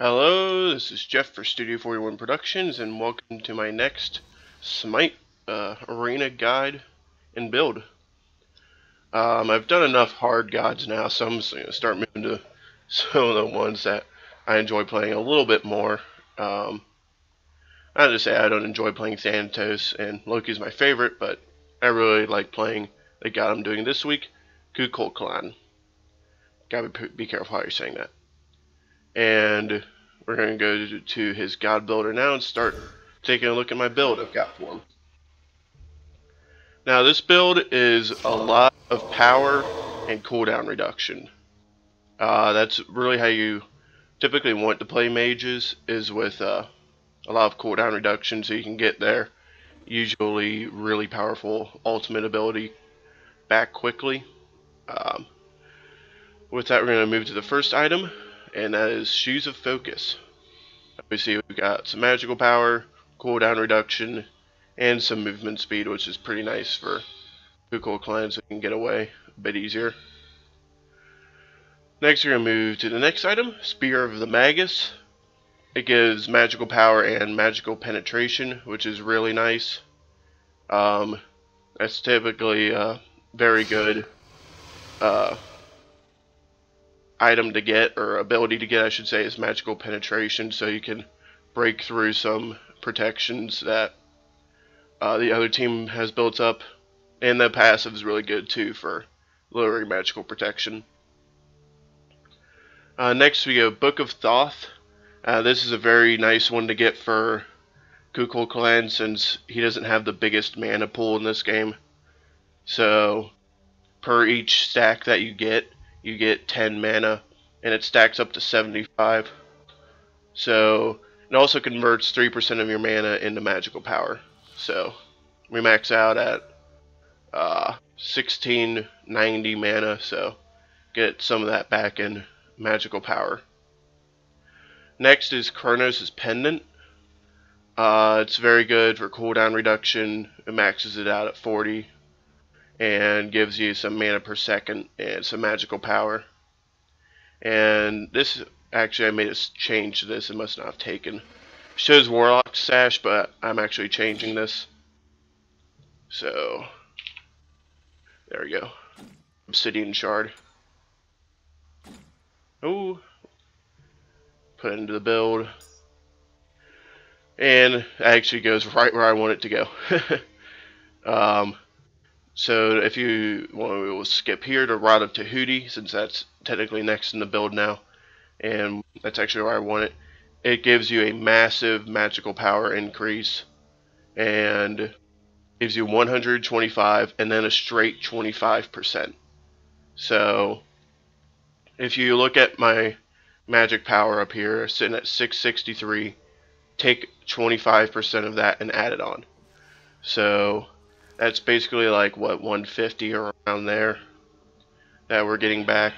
Hello, this is Jeff for Studio 41 Productions, and welcome to my next Smite arena guide and build. I've done enough hard gods now, so I'm just going to start moving to some of the ones that I enjoy playing a little bit more. Not to say I don't enjoy playing Thanatos, and Loki's my favorite, but I really like playing the god I'm doing this week, Kukulkan. Gotta be careful how you're saying that. And we're going to go to his god builder now and start taking a look at my build I've got for him. Now this build is a lot of power and cooldown reduction. That's really how you typically want to play mages, is with a lot of cooldown reduction, so you can get their usually really powerful ultimate ability back quickly. With that, we're going to move to the first item, and that is Shoes of Focus. Obviously, we've got some magical power, cooldown reduction, and some movement speed, which is pretty nice for Kukulkan, so we can get away a bit easier. Next, we're going to move to the next item, Spear of the Magus. It gives magical power and magical penetration, which is really nice. That's typically a very good item to get, or ability to get I should say, is magical penetration, so you can break through some protections that the other team has built up, and the passive is really good too for lowering magical protection. Next we go Book of Thoth. This is a very nice one to get for Kukulkan, since he doesn't have the biggest mana pool in this game. So per each stack that you get 10 mana, and it stacks up to 75. So it also converts 3% of your mana into magical power. So we max out at 1690 mana, so get some of that back in magical power. Next is Chrono's Pendant. It's very good for cooldown reduction. It maxes it out at 40 and gives you some mana per second and some magical power. And this, actually I made a change to this, it must not have taken. It shows Warlock Sash, but I'm actually changing this. So there we go. Obsidian Shard. Oh, put it into the build, and it actually goes right where I want it to go. So if you want, we'll skip here to Rod of Tahuti, since that's technically next in the build now, and that's actually where I want it. It gives you a massive magical power increase, and gives you 125 and then a straight 25%. So if you look at my magic power up here, sitting at 663, take 25% of that and add it on. So that's basically like, what, 150 or around there that we're getting back.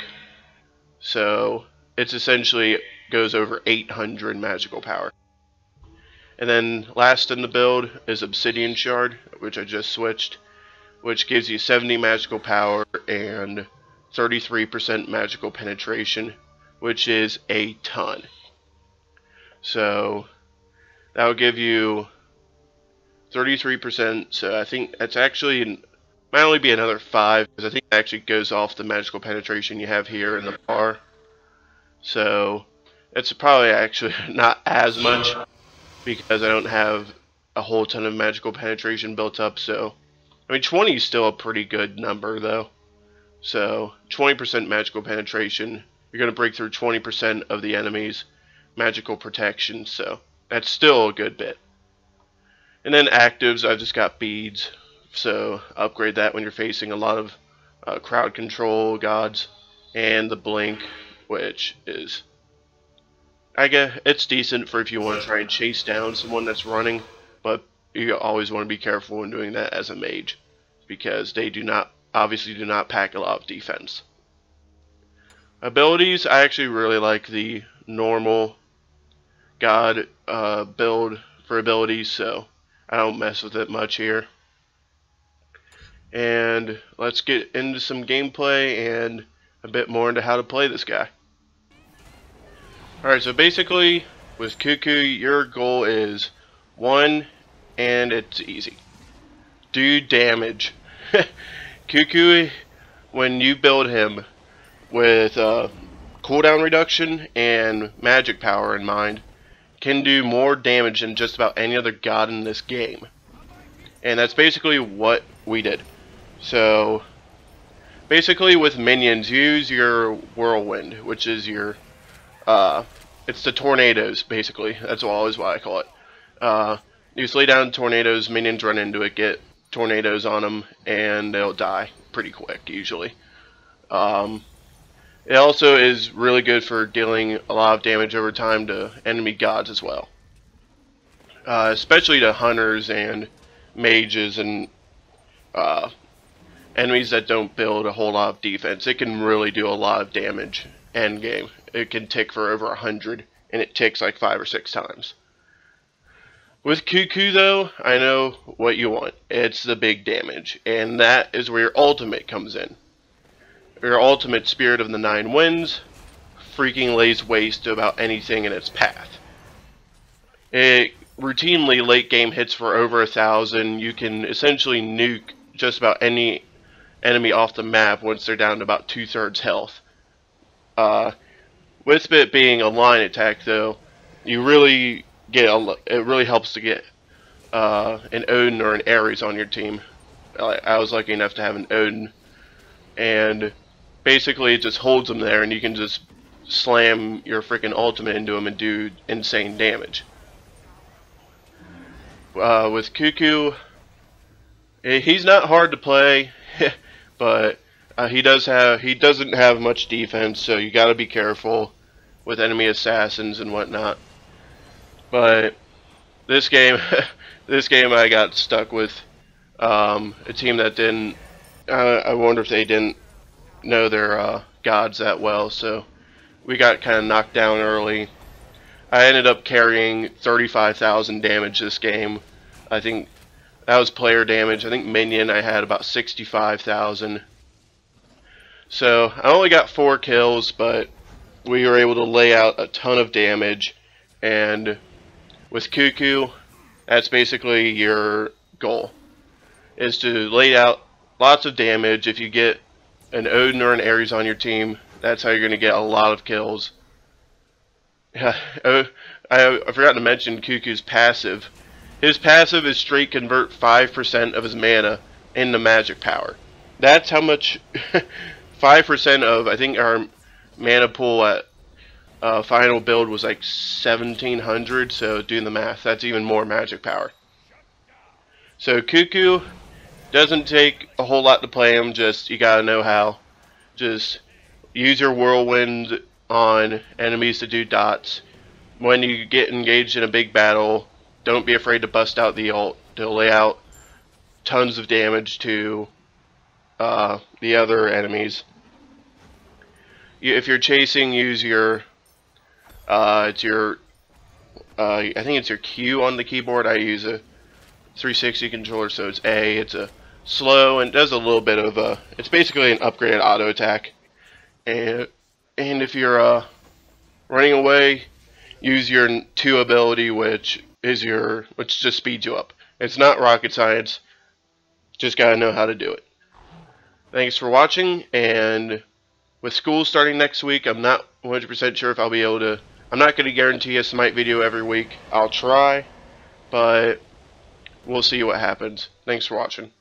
So it's essentially goes over 800 magical power. And then last in the build is Obsidian Shard, which I just switched, which gives you 70 magical power and 33% magical penetration, which is a ton. So that will give you 33%, so I think that's actually, might only be another 5, because I think it actually goes off the magical penetration you have here in the bar. So it's probably actually not as much, because I don't have a whole ton of magical penetration built up. So I mean, 20 is still a pretty good number though. So 20% magical penetration, you're going to break through 20% of the enemy's magical protection, so that's still a good bit. And then actives, I've just got beads, so upgrade that when you're facing a lot of crowd control gods, and the blink, which is, I guess it's decent for if you want to try and chase down someone that's running, but you always want to be careful when doing that as a mage, because they obviously do not pack a lot of defense. Abilities, I actually really like the normal god build for abilities, so I don't mess with it much here. And let's get into some gameplay and a bit more into how to play this guy. Alright, so basically, with Kuku, your goal is 1, and it's easy. Do damage. Kuku, when you build him with cooldown reduction and magic power in mind, can do more damage than just about any other god in this game. And that's basically what we did. So, basically with minions, use your Whirlwind, which is your, it's the tornadoes, basically. That's always what I call it. You just lay down tornadoes, minions run into it, get tornadoes on them, and they'll die pretty quick, usually. It also is really good for dealing a lot of damage over time to enemy gods as well. Especially to hunters and mages and enemies that don't build a whole lot of defense. It can really do a lot of damage end game. It can tick for over 100, and it ticks like 5 or 6 times. With Kuku though, I know what you want. It's the big damage, and that is where your ultimate comes in. Your ultimate, Spirit of the Nine Winds, freaking lays waste to about anything in its path. It routinely late game hits for over 1,000. You can essentially nuke just about any enemy off the map once they're down to about 2/3 health. With it being a line attack though, you really get it really helps to get an Odin or an Ares on your team. I was lucky enough to have an Odin, and basically it just holds them there, and you can just slam your freaking ultimate into them and do insane damage. With Kuku, he's not hard to play, but he doesn't have much defense, so you got to be careful with enemy assassins and whatnot. But this game, I got stuck with a team that didn't. I wonder if they didn't know their gods that well, so we got kind of knocked down early. I ended up carrying 35,000 damage this game. I think that was player damage. I think minion I had about 65,000. So I only got 4 kills, but we were able to lay out a ton of damage. And with Kuku, that's basically your goal, is to lay out lots of damage. If you get an Odin or an Ares on your team, that's how you're going to get a lot of kills. I forgot to mention Kuku's passive. His passive is straight convert 5% of his mana into magic power. That's how much 5% of, I think our mana pool at final build was like 1,700, so doing the math, that's even more magic power. So Kuku doesn't take a whole lot to play him, just you gotta know how. Just use your Whirlwind on enemies to do dots. When you get engaged in a big battle, don't be afraid to bust out the ult to lay out tons of damage to the other enemies. If you're chasing, use your I think it's your Q on the keyboard. I use a 360 controller, so it's A. It's a slow and does a little bit of it's basically an upgraded auto attack. And if you're running away, use your 2 ability, which just speeds you up. It's not rocket science. Just gotta know how to do it. Thanks for watching, and with school starting next week, I'm not 100% sure if I'll be able to. I'm not going to guarantee a Smite video every week. I'll try, but we'll see what happens. Thanks for watching.